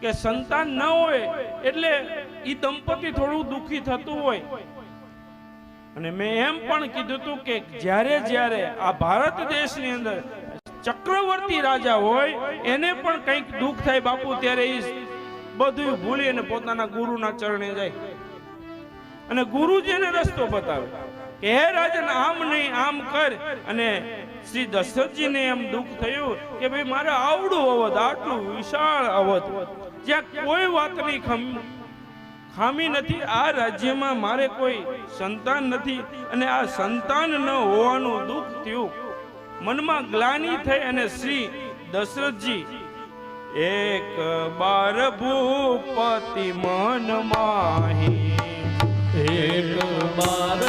કે સંતાન ન હોય એટલે ઈ દંપતી થોડું દુઃખી થતું હોય. અને મેં એમ પણ કીધું હતું કે જ્યારે જ્યારે આ ભારત દેશની અંદર ચક્રવર્તી રાજા હોય એને પણ કંઈક દુઃખ થાય બાપુ, ત્યારે એ બધું ભૂલી અને પોતાના ગુરુના ચરણે જાય અને ગુરુજીને રસ્તો બતાવે કે હે રાજન આમ નહીં આમ કર. અને શ્રી દશરથજીને એમ દુઃખ થયું કે ભાઈ મારે આવડું અવધ, આટલું વિશાળ અવધ, જ્યાં કોઈ વાતની ખામી નથી, આ રાજ્યમાં મારે કોઈ સંતાન નથી અને આ સંતાન ન હોવાનું દુઃખ થયું. મનમાં ગ્લાનિ થઈ અને શ્રી દશરથજી એક બાર ભૂપતિ મન માહી, એક બાર